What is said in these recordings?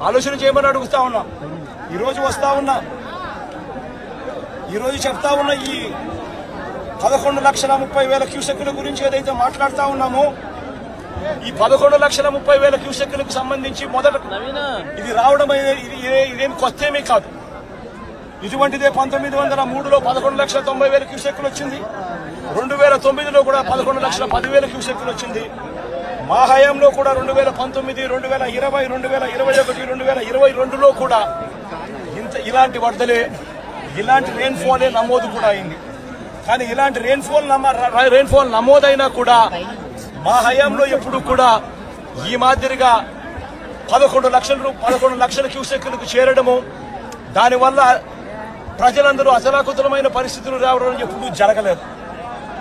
ఆలోచన చేయమని అడుగుతా ఉన్నా. ఈరోజు వస్తా ఉన్నా, ఈరోజు చెప్తా ఉన్న ఈ 11,30,000 క్యూసెక్కుల గురించి ఏదైతే మాట్లాడుతా ఉన్నామో, ఈ 11,30,000 క్యూసెక్కులకు సంబంధించి మొదట ఇది రావడం ఇదేం కొత్తేమీ కాదు. ఇటువంటిదే 1903లో 11,90,000 క్యూసెక్కులు వచ్చింది. 2009లో కూడా 11,10,000 క్యూసెక్కులు వచ్చింది. మా హయాంలో కూడా 2019, 2020, 2021, 2022లో కూడా ఇలాంటి వరదలే, ఇలాంటి రెయిన్ఫాలే నమోదు కూడా అయింది. కానీ ఇలాంటి రెయిన్ఫాల్ నమోదైనా కూడా మా హయాంలో ఎప్పుడు కూడా ఈ మాదిరిగా 11 లక్షల క్యూసెక్కులకు చేరడము, దానివల్ల ప్రజలందరూ అతలాకుతలమైన పరిస్థితులు రావడం ఎప్పుడూ జరగలేదు.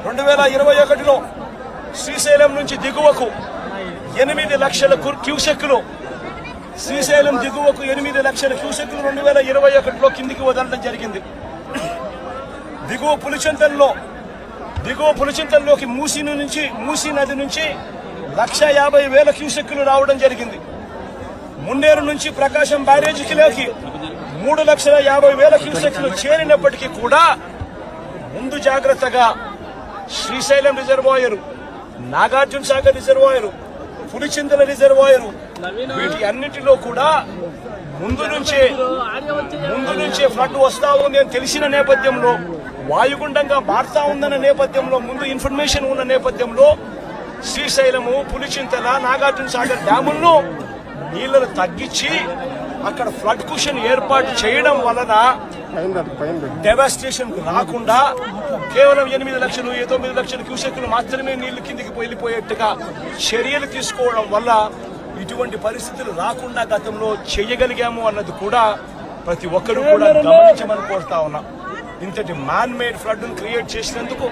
2021లో శ్రీశైలం నుంచి దిగువకు 8 లక్షల క్యూసెక్కులు, శ్రీశైలం దిగువకు 8 లక్షల క్యూసెక్కులు 2021లో కిందికి వదలడం జరిగింది. దిగువ పులిచింతల్లోకి మూసీ నది నుంచి 1,50,000 క్యూసెక్కులు రావడం జరిగింది. మున్నేరు నుంచి ప్రకాశం బ్యారేజీకి 3,50,000 క్యూసెక్కులు చేరినప్పటికీ కూడా ముందు జాగ్రత్తగా Srisailam reservoir, Nagarjuna Sagar reservoir, Pulichintala reservoir, వీటి అన్నిటిలో కూడా ముందు నుంచే ఫ్లడ్ వస్తా ఉంది అని తెలిసిన నేపథ్యంలో, వాయుగుండంగా మారుతా ఉందన్న నేపథ్యంలో, ముందు ఇన్ఫర్మేషన్ ఉన్న నేపథ్యంలో శ్రీశైలము, పులిచింతల, నాగార్జున సాగర్ డ్యాములను నీళ్లను తగ్గించి అక్కడ ఫ్లడ్ కుషన్ ఏర్పాటు చేయడం వలన డెవాస్టేషన్ రాకుండా కేవలం 8 లక్షలు 9 లక్షల క్యూసెక్కులు మాత్రమే నీళ్లు కిందికి వెళ్లిపోయేట్టుగా చర్యలు తీసుకోవడం వల్ల ఇటువంటి పరిస్థితులు రాకుండా గతంలో చేయగలిగాము అన్నది కూడా ప్రతి ఒక్కరూ కూడా గమనించమని కోరుతా ఉన్నా. ఇంతటి మ్యాన్ మేడ్ ఫ్లడ్ ను క్రియేట్ చేసినందుకు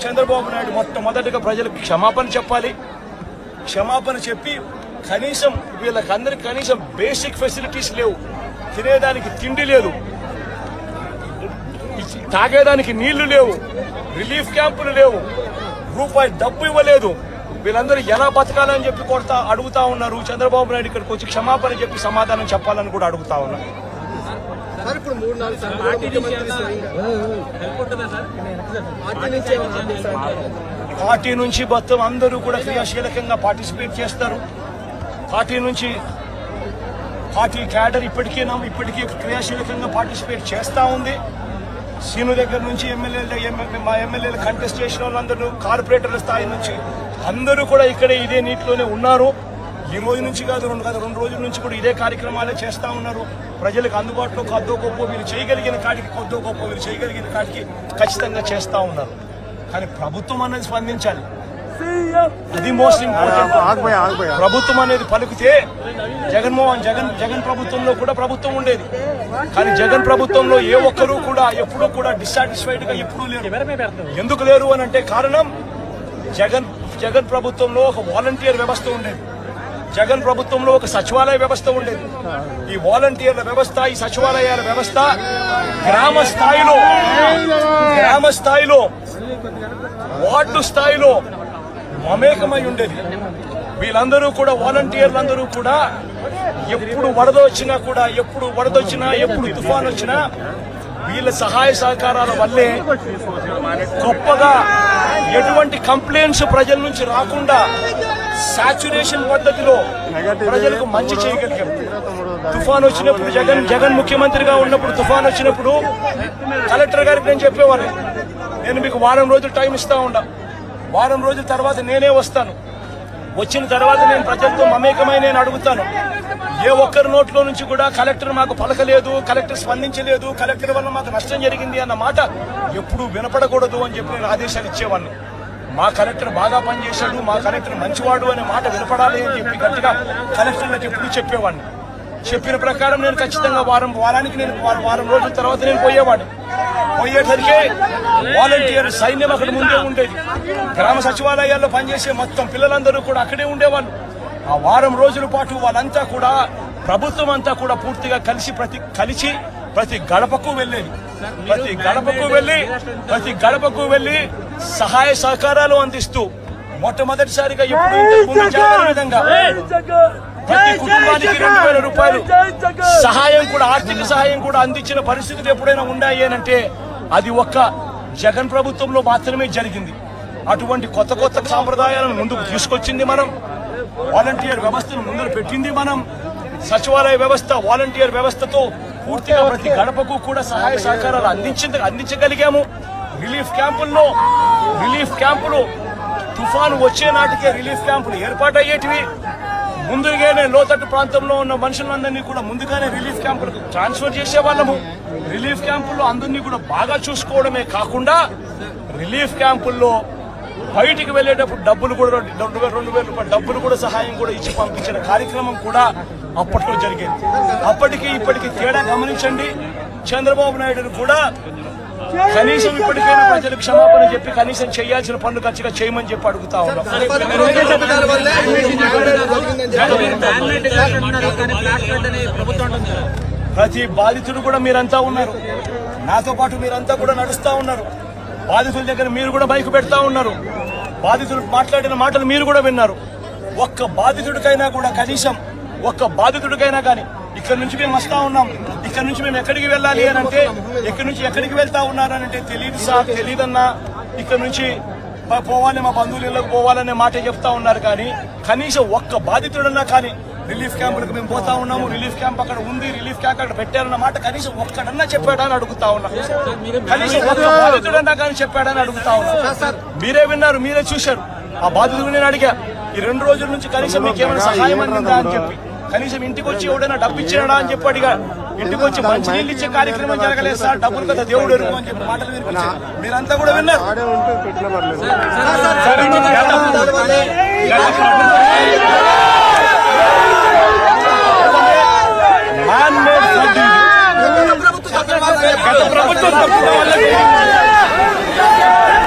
చంద్రబాబు నాయుడు మొట్టమొదటిగా ప్రజలకు క్షమాపణ చెప్పాలి. క్షమాపణ చెప్పి కనీసం వీళ్ళకందరికి కనీసం బేసిక్ ఫెసిలిటీస్ లేవు, తినేదానికి తిండి లేదు, తాగేదానికి నీళ్లు లేవు, రిలీఫ్ క్యాంపులు లేవు, రూపాయి డబ్బు ఇవ్వలేదు. వీళ్ళందరూ ఎలా బతకాలని చెప్పి అడుగుతా ఉన్నారు. చంద్రబాబు నాయుడు ఇక్కడికి వచ్చి క్షమాపణ చెప్పి సమాధానం చెప్పాలని కూడా అడుగుతా ఉన్నారు. పార్టీ నుంచి మొత్తం అందరూ కూడా క్రియాశీలకంగా పార్టిసిపేట్ చేస్తారు. పార్టీ క్యాడర్ ఇప్పటికీ క్రియాశీలకంగా పార్టిసిపేట్ చేస్తా ఉంది. సీను దగ్గర నుంచి మా ఎమ్మెల్యేలు కంటెస్ట్ చేసిన వాళ్ళందరూ, కార్పొరేటర్ల స్థాయి నుంచి అందరూ కూడా ఇక్కడే ఇదే నీటిలోనే ఉన్నారు. ఈ రోజు నుంచి కాదు, 2 రోజుల నుంచి కూడా ఇదే కార్యక్రమాలే చేస్తా ఉన్నారు. ప్రజలకు అందుబాటులో కొద్దో గొప్ప వీళ్ళు చేయగలిగిన కాడికి ఖచ్చితంగా చేస్తా ఉన్నారు. కానీ ప్రభుత్వం అనేది స్పందించాలి, అది మోస్ట్ ఇంపార్టెంట్. ప్రభుత్వం అనేది పలికితే జగన్ ప్రభుత్వంలో కూడా ప్రభుత్వం ఉండేది. కానీ జగన్ ప్రభుత్వంలో ఏ ఒక్కరూ కూడా ఎప్పుడూ కూడా డిస్సాటిస్ఫైడ్ గా ఎప్పుడూ లేరు. ఎందుకు లేరు అని అంటే కారణం, జగన్ ప్రభుత్వంలో ఒక వాలంటీర్ వ్యవస్థ ఉండేది, జగన్ ప్రభుత్వంలో ఒక సచివాలయ వ్యవస్థ ఉండేది. ఈ వాలంటీర్ల వ్యవస్థ, ఈ సచివాలయాల వ్యవస్థ గ్రామ స్థాయిలో వార్డు స్థాయిలో మమేకమై ఉండేది. వీళ్ళందరూ కూడా వాలంటీర్లందరూ కూడా ఎప్పుడు వరద వచ్చినా, ఎప్పుడు తుఫాన్ వచ్చినా వీళ్ళ సహాయ సహకారాల వల్లే గొప్పగా ఎటువంటి కంప్లైంట్స్ ప్రజల నుంచి రాకుండా సాచురేషన్ పద్ధతిలో ప్రజలకు మంచి చేయగలిగాం. తుఫాన్ వచ్చినప్పుడు జగన్ ముఖ్యమంత్రిగా ఉన్నప్పుడు తుఫాన్ వచ్చినప్పుడు కలెక్టర్ గారికి నేను చెప్పేవాడిని, నేను మీకు 1 వారం రోజులు టైం ఇస్తా ఉండా, 1 వారం రోజుల తర్వాత నేనే వస్తాను, వచ్చిన తర్వాత నేను ప్రజలతో మమేకమై నేను అడుగుతాను. ఏ ఒక్కరి నోట్లో నుంచి కూడా కలెక్టర్ మాకు పలకలేదు, కలెక్టర్ స్పందించలేదు, కలెక్టర్ వల్ల మాకు నష్టం జరిగింది అన్న మాట ఎప్పుడూ వినపడకూడదు అని చెప్పి నేను ఆదేశాలు ఇచ్చేవాడిని. మా కలెక్టర్ బాగా పనిచేశాడు, మా కలెక్టర్ మంచివాడు అనే మాట వినపడాలి అని చెప్పి గట్టిగా కలెక్టర్లకు ఎప్పుడూ చెప్పేవాడిని. చెప్పిన ప్రకారం నేను ఖచ్చితంగా వారం రోజుల తర్వాత నేను పోయేసరికి వాలంటీర్ సైన్యం అక్కడ ముందే ఉండేది. గ్రామ సచివాలయాల్లో పనిచేసే మొత్తం పిల్లలందరూ కూడా అక్కడే ఉండేవాళ్ళు. ఆ 1 వారం రోజుల పాటు వాళ్ళంతా కూడా, ప్రభుత్వం అంతా కూడా పూర్తిగా కలిసి ప్రతి గడపకు వెళ్ళేది. ప్రతి గడపకు వెళ్లి సహాయ సహకారాలు అందిస్తూ మొట్టమొదటిసారిగా ఎప్పుడు విధంగా ప్రతి కుటుంబానికి 2000 రూపాయలు సహాయం కూడా, ఆర్థిక సహాయం కూడా అందించిన పరిస్థితులు ఎప్పుడైనా ఉన్నాయి అంటే అది ఒక్క జగన్ ప్రభుత్వంలో మాత్రమే జరిగింది. అటువంటి కొత్త కొత్త సాంప్రదాయాలను ముందుకు తీసుకొచ్చింది మనం. వాలంటీర్ వ్యవస్థను ముందు పెట్టింది మనం. సచివాలయ వ్యవస్థ, వాలంటీర్ వ్యవస్థతో పూర్తిగా ప్రతి గడపకు కూడా సహాయ సహకారాలు అందించగలిగాము. రిలీఫ్ క్యాంపులు తుఫాను వచ్చే నాటికే రిలీఫ్ క్యాంపులు ఏర్పాటయ్యేటివి. ముందుగానే లోతట్టు ప్రాంతంలో ఉన్న మనుషులందరినీ కూడా ముందుగానే రిలీఫ్ క్యాంపులకు ట్రాన్స్ఫర్ చేసేవాళ్ళము. రిలీఫ్ క్యాంపుల్లో అందరినీ కూడా బాగా చూసుకోవడమే కాకుండా రిలీఫ్ క్యాంపుల్లో బయటికి వెళ్లేటప్పుడు డబ్బులు కూడా 2,000 రూపాయల డబ్బులు కూడా సహాయం కూడా ఇచ్చి పంపించిన కార్యక్రమం కూడా అప్పట్లో జరిగేది. అప్పటికి ఇప్పటికి తేడా గమనించండి. చంద్రబాబు నాయుడును కూడా కనీసం ఇప్పటికైనా ప్రజలకు క్షమాపణ చెప్పి కనీసం చేయాల్సిన పనులు ఖచ్చితంగా చేయమని చెప్పి అడుగుతా ఉన్నాం. ప్రతి బాధితుడు కూడా మీరంతా ఉన్నారు, నాతో పాటు మీరంతా కూడా నడుస్తా ఉన్నారు. బాధితుల దగ్గర మీరు కూడా బైక్ పెడతా ఉన్నారు. బాధితులు మాట్లాడిన మాటలు మీరు కూడా విన్నారు. ఒక్క బాధితుడికైనా కానీ ఇక్కడ నుంచి మేము వస్తా ఉన్నాం, ఇక్కడ నుంచి మేము ఎక్కడికి వెళ్ళాలి అని అంటే, ఎక్కడి నుంచి ఎక్కడికి వెళ్తా ఉన్నారనంటే తెలియదు సార్, తెలియదన్నా, ఇక్కడ నుంచి పోవాలి, మా బంధువులు ఇళ్ళకు పోవాలనే మాట చెప్తా ఉన్నారు. కానీ కనీసం ఒక్క బాధితుడన్నా కానీ రిలీఫ్ క్యాంపులకు మేము పోతా ఉన్నాము, రిలీఫ్ క్యాంప్ అక్కడ ఉంది, రిలీఫ్ క్యాంప్ అక్కడ పెట్టారన్న మాట కనీసం ఒక్కడన్నా చెప్పాడని అడుగుతా ఉన్నా. కనీసం ఒక్క బాధితుడన్నా కానీ చెప్పాడని అడుగుతా ఉన్నా. మీరే విన్నారు, మీరే చూశారు. ఆ బాధితుడు నేను అడిగా, ఈ 2 రోజుల నుంచి కనీసం మీకేమైనా సహాయం అందిందా అని చెప్పి, కనీసం ఇంటికి వచ్చి ఎవడైనా డబ్బు ఇచ్చినాడా అని చెప్పి అడిగా. ఇంటికి వచ్చి మంచి నీళ్ళు ఇచ్చే కార్యక్రమం జరగలేదు సార్, డబ్బులు కదా దేవుడు ఎరుగు అని చెప్పి మాటలు వినిపించారు. మీరంతా కూడా విన్నారు. గత ప్రభుత్వం